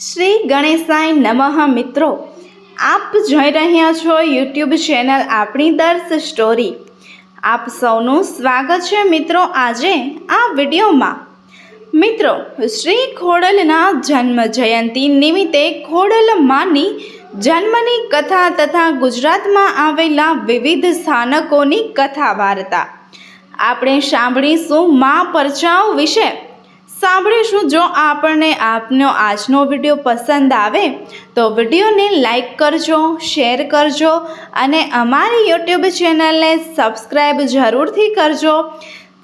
શ્રી ગણેશાય નમઃ મિત્રો, આપ જોઈ રહ્યા છો યુટ્યુબ ચેનલ આપણી દર્શ સ્ટોરી. આપ સૌનું સ્વાગત છે મિત્રો. આજે આ વિડીયોમાં મિત્રો શ્રી ખોડલના જન્મ જયંતિ નિમિત્તે ખોડલ માની જન્મની કથા તથા ગુજરાતમાં આવેલા વિવિધ સ્થાનકોની કથા વાર્તા આપણે સાંભળીશું. મા પરચાઓ વિશે સાંભળીશું. જો આપણને આપનો આજનો વિડીયો પસંદ આવે તો વિડીયોને લાઈક કરજો, શેર કરજો અને અમારી યુટ્યુબ ચેનલને સબસ્ક્રાઈબ જરૂરથી કરજો,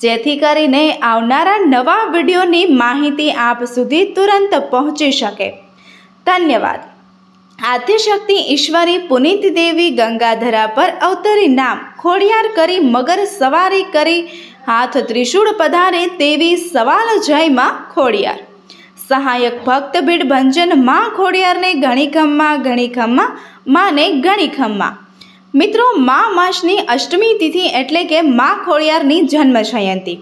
જેથી કરીને આવનારા નવા વિડીયોની માહિતી આપ સુધી તુરંત પહોંચી શકે. ધન્યવાદ. આદ્યશક્તિ ઈશ્વરી પુનિત દેવી ગંગાધરા પર અવતરી નામ ખોડિયાર કરી મગર સવારી કરી હાથ ત્રિશૂળ પધારે તેવી સવાલ જય માં ખોડિયાર. સહાયક ભક્ત ભીડ ભંજન માં ખોડિયારને ઘણી ખમ્મા માને ઘણી ખમ્મા. મિત્રો, મા માસની અષ્ટમી તિથિ એટલે કે મા ખોડિયારની જન્મ જયંતિ.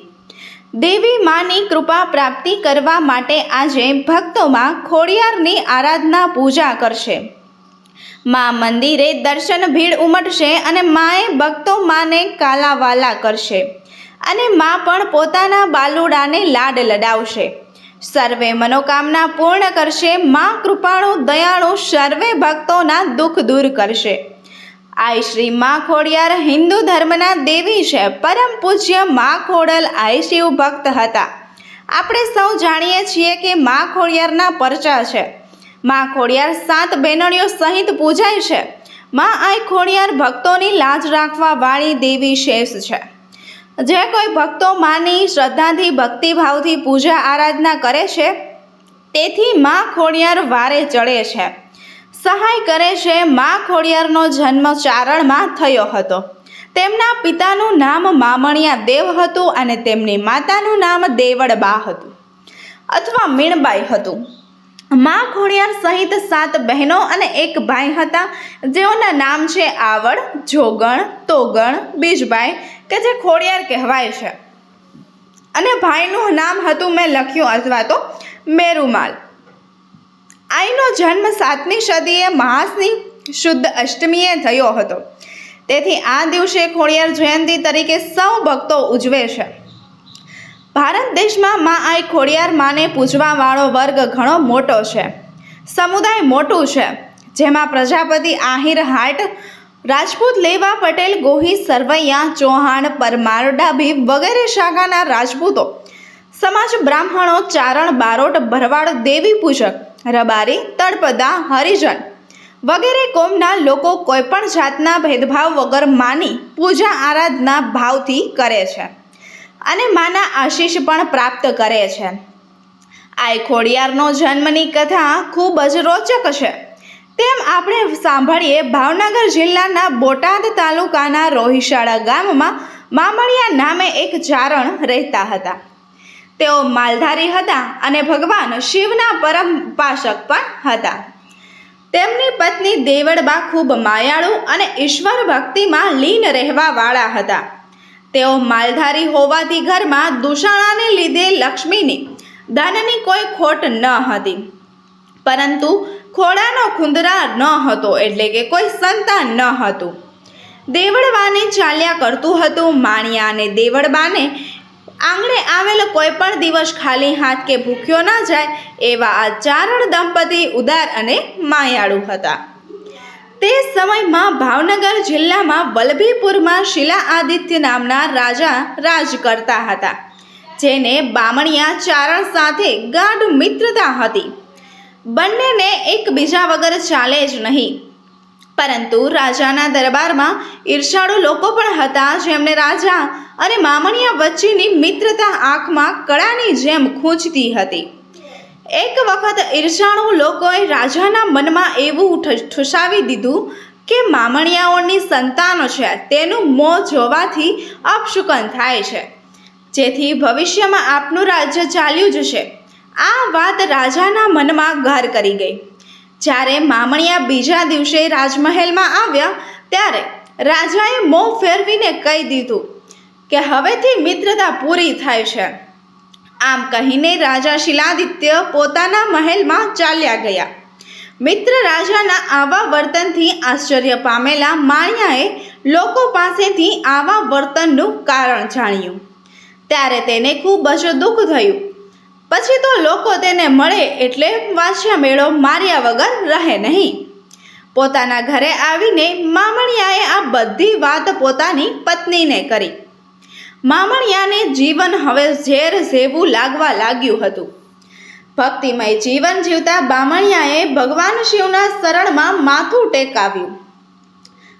દેવી માની કૃપા પ્રાપ્તિ કરવા માટે આજે ભક્તોમાં ખોડિયારની આરાધના પૂજા કરશે. મા મંદિરે દર્શન ભીડ ઉમટશે અને માએ ભક્તો માને કાલાવાલા કરશે અને મા પણ પોતાના બાલુડાને લાડ લડાવશે. સર્વે મનોકામના પૂર્ણ કરશે. મા કૃપાળુ દયાળુ સર્વે ભક્તોના દુઃખ દૂર કરશે. આઈ શ્રી મા ખોડિયાર હિન્દુ ધર્મના દેવી છે. પરમ પૂજ્ય મા ખોડલ આઈ શિવ ભક્ત હતા. આપણે સૌ જાણીએ છીએ કે મા ખોડિયારના પરચા છે. મા ખોડિયાર 7 બહેનોણીઓ સહિત પૂજાય છે. મા આઈ ખોડિયાર ભક્તોની લાજ રાખવા વાળી દેવી શેષ છે. જે કોઈ ભક્તો માની શ્રદ્ધાથી ભક્તિભાવથી પૂજા આરાધના કરે છે તેથી મા ખોડિયાર વારે ચડે છે, સહાય કરે છે. મા ખોડિયારનો જન્મ ચારણમાં થયો હતો. તેમના પિતાનું નામ મામણિયા દેવ હતું અને તેમની માતાનું નામ દેવળબા હતું અથવા મીણબાઈ હતું. મા ખોડિયાર સહિત 7 બહેનો અને 1 ભાઈ હતા, જેઓના નામ છે આવડ, જોગણ, તોગણ, બીજબાઈ કે જે ખોડિયાર કહેવાય છે, અને ભાઈનું નામ હતું મેં લખ્યું અથવા તો મેરુમાલ. આઈનો જન્મ 7મી સદીએ મહાસની શુદ્ધ અષ્ટમીએ થયો હતો. તેથી આ દિવસે ખોડિયાર જયંતિ તરીકે સૌ ભક્તો ઉજવે છે. ભારત દેશમાં મા આઈ ખોડિયાર માને પૂજવા વાળો વર્ગ ઘણો મોટો છે. સમુદાય મોટું છે, જેમાં પ્રજાપતિ, આહિર, હાટ, રાજપૂત, લેવા, પટેલ, ગોહી, સરવૈયા, ચૌહાણ, પરમાર, ડાભી વગેરે શાખાના રાજપૂતો સમાજ, બ્રાહ્મણો, ચારણ, બારોટ, ભરવાડ, દેવી પૂજક, રબારી, તળપદા, હરિજન વગેરે કોમના લોકો કોઈપણ જાતના ભેદભાવ વગર માની પૂજા આરાધના ભાવથી કરે છે અને માના આશીષ પણ પ્રાપ્ત કરે છે. આઈ ખોડિયારનો જન્મની કથા ખૂબ જ રોચક છે. તેમ આપણે સાંભળીએ. ભાવનગર જિલ્લાના બોટાદ તાલુકાના રોહિશાળા ગામમાં મામણિયા નામે એક ચારણ રહેતા હતા. તેઓ માલધારી હતા અને ભગવાન શિવના પરમ ઉપાસક પણ હતા. તેમની પત્ની દેવળબા ખૂબ માયાળુ અને ઈશ્વર ભક્તિમાં લીન રહેવા વાળા હતા. તેઓ માલધારી હોવાથી ઘરમાં દુષાણાને લીધે લક્ષ્મીની ધનની કોઈ ખોટ ન હતી, પરંતુ ખોડાનો ખુંદરા ન હતો, એટલે કે કોઈ સંતાન ન હતું. દેવળબાને ચાલ્યા કરતું હતું. માણિયા અને દેવળબાને આંગણે આવેલ કોઈ પણ દિવસ ખાલી હાથ કે ભૂખ્યો ના જાય એવા આ ચારણ દંપતી ઉદાર અને માયાળુ હતા. તે સમયમાં ભાવનગર જિલ્લામાં વલભીપુરમાં શિલા આદિત્ય નામના રાજા રાજ કરતા હતા, જેને બામણિયા ચારણ સાથે ગાઢ મિત્રતા હતી. બંનેને એકબીજા વગર ચાલે જ નહીં. પરંતુ રાજાના દરબારમાં ઈર્ષાળુ લોકો પણ હતા, જેમને રાજા અને મામણિયા વચ્ચેની મિત્રતા આંખમાં કળાની જેમ ખૂંચતી હતી. એક વખત ઈર્ષાળુ લોકોએ રાજાના મનમાં એવું ઠુસાવી દીધું કે મામણિયાઓની સંતાનો છે તેનું મોં જોવાથી અપશુકન થાય છે, જેથી ભવિષ્યમાં આપનું રાજ્ય ચાલ્યું જશે. આ વાત રાજાના મનમાં ઘર કરી ગઈ. જ્યારે મામણિયા બીજા દિવસે રાજમહેલમાં આવ્યા ત્યારે રાજાએ મોં ફેરવીને કહી દીધું કે હવેથી મિત્રતા પૂરી થાય છે. આમ કહીને રાજા શિલાદિત્ય પોતાના મહેલમાં ચાલ્યા ગયા. મિત્ર રાજાના આવા વર્તનથી આશ્ચર્ય પામેલા માળિયાએ લોકો પાસેથી આવા વર્તનનું કારણ જાણ્યું. ત્યારે તેને ખૂબ જ દુઃખ થયું. પછી તો લોકો તેને મળે એટલે વાંચ્યા મેળો માર્યા વગર રહે નહીં. પોતાના ઘરે આવીને મામણિયાએ આ બધી વાત પોતાની પત્નીને કરી. મામણિયાને જીવન હવે ઝેર જેવું લાગવા લાગ્યું હતું. ભક્તિમય જીવન જીવતા બામણિયાએ ભગવાન શિવના શરણમાં માથું ટેકાવ્યું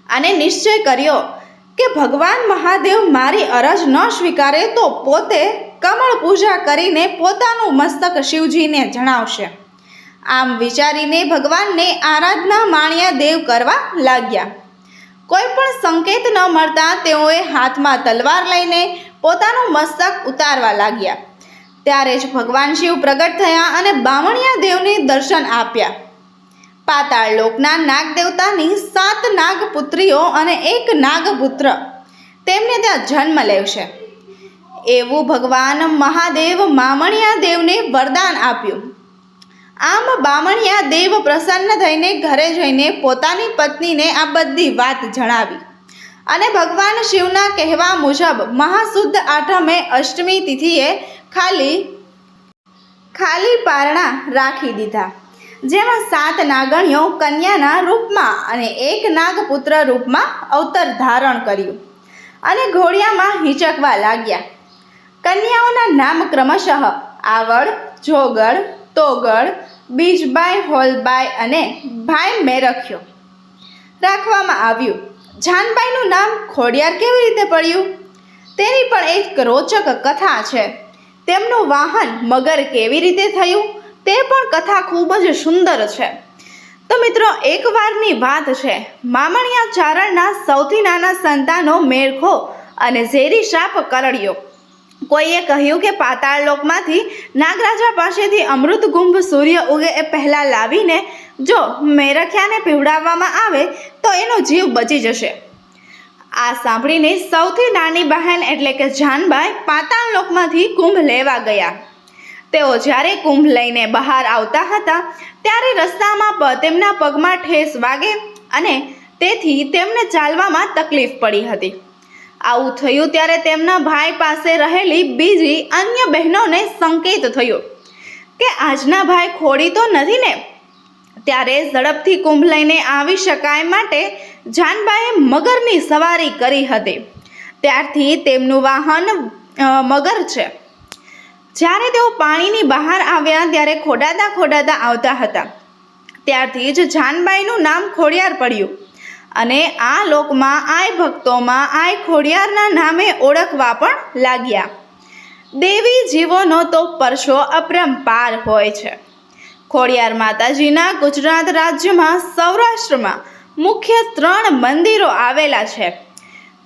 અને નિશ્ચય કર્યો કે ભગવાન મહાદેવ મારી અરજ ન સ્વીકારે તો પોતે કમળ પૂજા કરીને પોતાનું મસ્તક શિવજીને જણાવશે. આમ વિચારીને ભગવાનને આરાધના માણ્યા દેવ કરવા લાગ્યા. કોઈ પણ સંકેત ન મળતા તેઓએ હાથમાં તલવાર લઈને પોતાનું મસ્તક ઉતારવા લાગ્યા. ત્યારે જ ભગવાન શિવ પ્રગટ થયા અને બામણિયા દેવને દર્શન આપ્યા. પાતાળ લોકના નાગ દેવતાની 7 નાગપુત્રીઓ અને 1 નાગપુત્ર તેમને ત્યાં જન્મ લેવશે એવું ભગવાન મહાદેવ મામણિયા દેવને વરદાન આપ્યું. આમ બામણિયા દેવ પ્રસન્ન થઈને ઘરે જઈને પોતાની પત્નીને આ બધી વાત જણાવી અને ભગવાન શિવના કહેવા મુજબ મહાસુદ્ધ આઠમે અષ્ટમી તિથિએ ખાલી પારણા રાખી દીધા, જેમાં 7 નાગણીઓ કન્યાના રૂપમાં અને 1 નાગપુત્ર રૂપમાં અવતાર ધારણ કર્યું અને ઘોડિયામાં હિંચકવા લાગ્યા. કન્યાઓના નામ ક્રમશઃ આવડ, જોગડ, તોગડ, બીજબાઈ, હોલબાઈ અને ભાઈ મેરખ્યો રાખવામાં આવ્યું. જાનબાઈનું નામ ખોડિયાર કેવી રીતે પડ્યું તેની પણ એક રોચક કથા છે. તેમનું વાહન મગર કેવી રીતે થયું તે પણ કથા ખૂબ જ સુંદર છે. તો મિત્રો, એકવારની વાત છે. મામણિયા ચારણના સૌથી નાના સંતાનો મેરખો અને ઝેરી સાપ કરડ્યો. કોઈએ કહ્યું કે પાતાળ લોકમાંથી નાગરાજા પાસેથી અમૃત કુંભ સૂર્ય ઉગે એ પહેલાં લાવીને જો મેરખ્યાને પીવડાવવામાં આવે તો એનો જીવ બચી જશે. આ સાંભળીને સૌથી નાની બહેન એટલે કે જાનબાઈ પાતાળ લોકમાંથી કુંભ લેવા ગયા. તેઓ જ્યારે કુંભ લઈને બહાર આવતા હતા ત્યારે રસ્તામાં તેમના પગમાં ઠેસ વાગે અને તેથી તેમને ચાલવામાં તકલીફ પડી હતી. આવું થયું ત્યારે તેમના ભાઈ પાસે રહેલી બીજી અન્ય બહેનોને સંકેત થયો કે આજના ભાઈ ખોડી તો નથી ને. ત્યારે ઝડપથી કુંભ લઈને આવી શકાય માટે જાનબાઈએ મગરની સવારી કરી હતી. ત્યારથી તેમનું વાહન મગર છે. જ્યારે તેઓ પાણીની બહાર આવ્યા ત્યારે ખોડાતા આવતા હતા. ત્યારથી જ જાનબાઈનું નામ ખોડિયાર પડ્યું અને આ લોકમાં આય ભક્તોમાં આય ખોડિયારના નામે ઓળખવા પણ લાગ્યા. દેવી જીવોનો તો પરશો અપરંપાર હોય છે. ખોડિયાર માતાજીના ગુજરાત રાજ્યમાં સૌરાષ્ટ્રમાં મુખ્ય 3 મંદિરો આવેલા છે.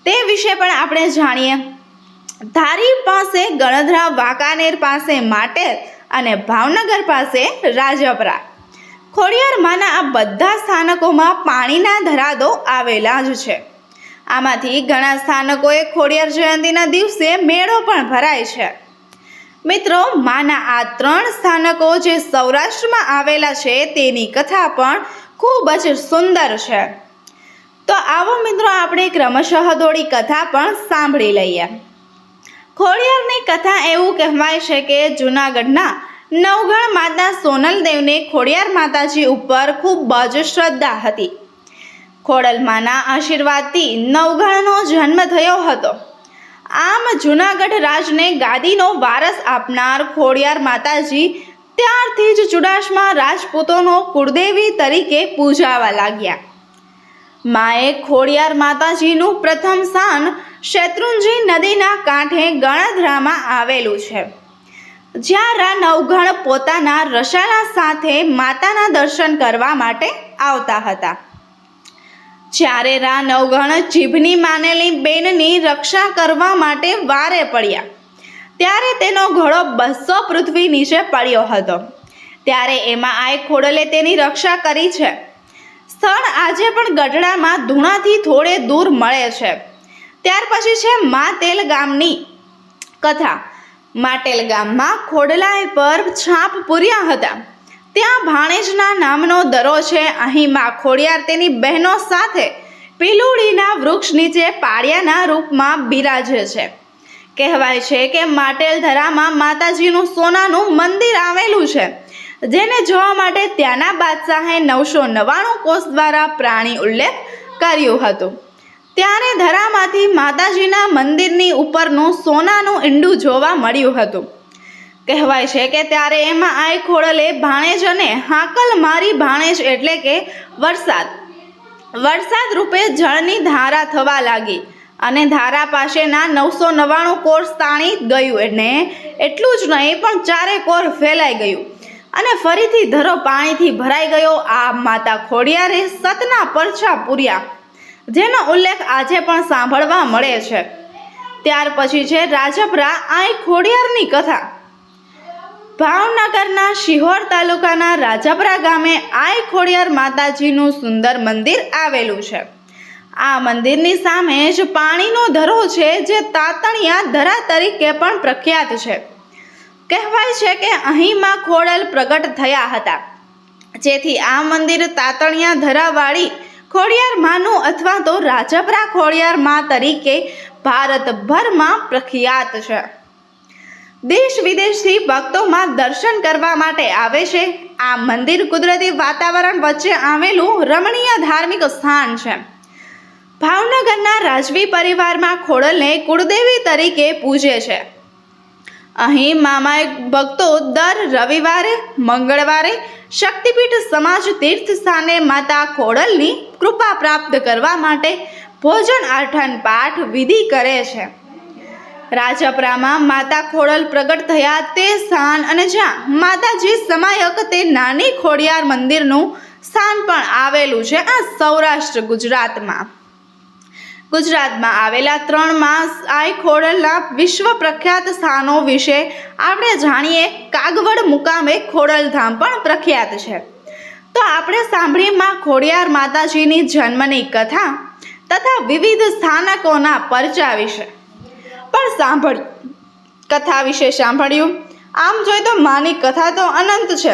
તે વિશે પણ આપણે જાણીએ. ધારી પાસે ગણધરા, વાંકાનેર પાસે માટેર અને ભાવનગર પાસે રાજપરા. ખોડિયાર માના આ બધા સ્થાનકોમાં પાણીના ધરાદો આવેલા જ છે. આમાંથી ઘણા સ્થાનકોએ ખોડિયાર જયંતીના દિવસે મેળો પણ ભરાય છે. મિત્રો, માના આ 3 સ્થાનકો જે સૌરાષ્ટ્રમાં આવેલા છે તેની કથા પણ ખૂબ જ સુંદર છે. તો આવો મિત્રો, આપણે ક્રમશઃ થોડી કથા પણ સાંભળી લઈએ. ખોડિયારની કથા એવું કહેવાય છે કે જૂનાગઢના નવઘણ માતા સોનલદેવને ખોડિયાર માતાજી ઉપર ખૂબ જ શ્રદ્ધા હતી. ખોડલમાના આશીર્વાદથી નવઘણનો જન્મ થયો હતો. આમ જૂનાગઢ રાજને ગાદીનો વારસ આપનાર ખોડિયાર માતાજી ત્યારથી જ ચુડાસમા રાજપૂતોનો કુળદેવી તરીકે પૂજાવા લાગ્યા. માએ ખોડિયાર માતાજીનું પ્રથમ સ્થાન શેત્રુંજી નદીના કાંઠે ગણધરામાં આવેલું છે, જ્યાં નવઘણ પોતાના રસાલા સાથે માતાના દર્શન કરવા માટે આવતા હતા. જ્યારે નવઘણ જીભની માનેલી બેનની રક્ષા કરવા માટે વારે પડ્યા ત્યારે તેનો ઘોડો 200 પૃથ્વી નીચે પડ્યો હતો. ત્યારે એમાં આય ખોડલે તેની રક્ષા કરી છે. સ્થળ આજે પણ ગઢડામાં ધૂણાથી થોડે દૂર મળે છે. ત્યાર પછી છે મા તેલ ગામની કથા. માટેલ ગામમાં ખોડલાએ પર છાપ પૂર્યા હતા. ત્યાં ભાણેજના નામનો દરો છે. અહીં માં ખોડિયાર તેની બહેનો સાથે પીલુડીના વૃક્ષ નીચે પાળિયાના રૂપમાં બિરાજે છે. કહેવાય છે કે માટેલ ધરામાં માતાજીનું સોનાનું મંદિર આવેલું છે, જેને જોવા માટે ત્યાંના બાદશાહે 999 કોષ દ્વારા પ્રાણી ઉલ્લેખ કર્યું હતું. ત્યારે ધરામાંથી માતાજીના મંદિરની ઉપરનું સોનાનું ઈંડું જોવા મળ્યું હતું. કહેવાય છે કે ત્યારે એમાં આઈ ખોડલે ભાણેજ અને હાકલ મારી. ભાણેજ એટલે કે વરસાદ રૂપે જળની ધારા થવા લાગી અને ધારા પાસેના 999 કોર તાણી ગયું. અને એટલું જ નહીં પણ 4 કોર ફેલાઈ ગયું અને ફરીથી ધરો પાણીથી ભરાઈ ગયો. આ માતા ખોડિયારે સતના પરછા પૂર્યા, જેનો ઉલ્લેખ આજે પણ સાંભળવા મળે છે. ત્યાર પછી છે રાજપરા આઈ ખોડિયારની કથા. ભાવનગરના શિહોર તાલુકાના રાજપરા ગામે આઈ ખોડિયાર માતાજીનું સુંદર મંદિર આવેલું છે. આ મંદિરની સામે જ પાણીનો ધરો છે, જે તાતણિયા ધરા તરીકે પણ પ્રખ્યાત છે. કહેવાય છે કે અહીં માં ખોડલ પ્રગટ થયા હતા, જેથી આ મંદિર તાતણિયા ધરાવાળી ખોડિયાર માનું અથવા તો રાજપરા ખોડિયાર મા તરીકે ભારતભરમાં પ્રખ્યાત છે. દેશ વિદેશથી ભક્તોમાં દર્શન કરવા માટે આવે છે. આ મંદિર કુદરતી વાતાવરણ વચ્ચે આવેલું રમણીય ધાર્મિક સ્થાન છે. ભાવનગરના રાજવી પરિવારમાં ખોડલને કુળદેવી તરીકે પૂજે છે. અહીં મામાએ ભક્તો દર રવિવારે, મંગળવારે શક્તિપીઠ સમાજ તીર્થ સ્થાને માતા ખોડલની કૃપા પ્રાપ્ત કરવા માટે ભોજન આઠન પાઠ વિધિ કરે છે. રાજપરામાં માતા ખોડલ પ્રગટ થયા તે સ્થાન અને જ્યાં માતાજી સમાયક તે નાની ખોડિયાર મંદિરનું સ્થાન પણ આવેલું છે. આ સૌરાષ્ટ્ર ગુજરાતમાં આવેલા 3 માસ આઈ ખોડલના વિશ્વ પ્રખ્યાત સ્થાનો વિશે આપણે જાણીએ. કાગવડ મુકામે ખોડલધામ પણ પ્રખ્યાત છે. તો આપણે સાંભળી માં ખોડિયાર માતાજીની જન્મની કથા તથા વિવિધ સ્થાનકોના પરચા વિશે પણ સાંભળ્યું. આમ જોઈએ તો માની કથા તો અનંત છે,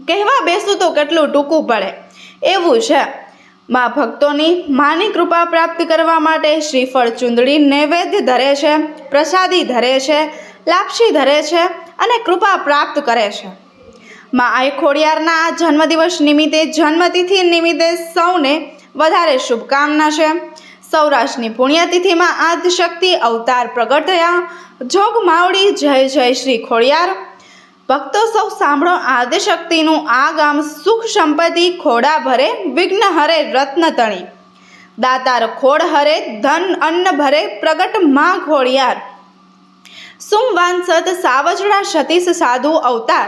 કહેવા બેસું તો કેટલું ટૂંકું પડે એવું છે. મા ભક્તોની માની કૃપા પ્રાપ્ત કરવા માટે શ્રીફળ ચુંદડી નૈવેદ્ય ધરે છે, પ્રસાદી ધરે છે, લાપસી ધરે છે અને કૃપા પ્રાપ્ત કરે છે. મા આઈ ખોડિયારના આ જન્મદિવસ નિમિત્તે, જન્મતિથિ નિમિત્તે સૌને વધારે શુભકામના છે. સૌરાષ્ટ્રની પુણ્યતિથિમાં આદ્યશક્તિ અવતાર પ્રગટ થયા. જોગ માવડી જય જય શ્રી ખોડિયાર. ભક્તો સૌ સાંભળો આદ્યશક્તિનું આ ગામ સુખ સંપત્તિ ખોડા ભરે, વિઘ્ન હરે રત્ન તણી, દાતાર ખોડ હરે ધન અન્ન ભરે, પ્રગટ માં ખોડિયાર. સુમવાંસત સાવજડા સતીશ સાધુ અવતાર,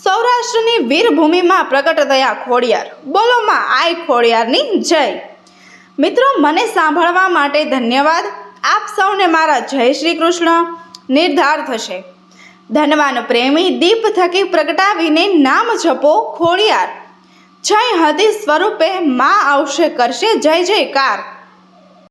સૌરાષ્ટ્રની વીરભૂમિમાં પ્રગટ થયા ખોડિયાર. બોલો માં આઈ ખોડિયારની જય. મિત્રો, મને સાંભળવા માટે ધન્યવાદ. આપ સૌને મારા જય શ્રી કૃષ્ણ. નિર્ધાર થશે. ધનવાન પ્રેમી દીપ થકી પ્રગટાવીને નામ જપો ખોડિયાર. જય હતી સ્વરૂપે માં આવશે કરશે જય જયકાર.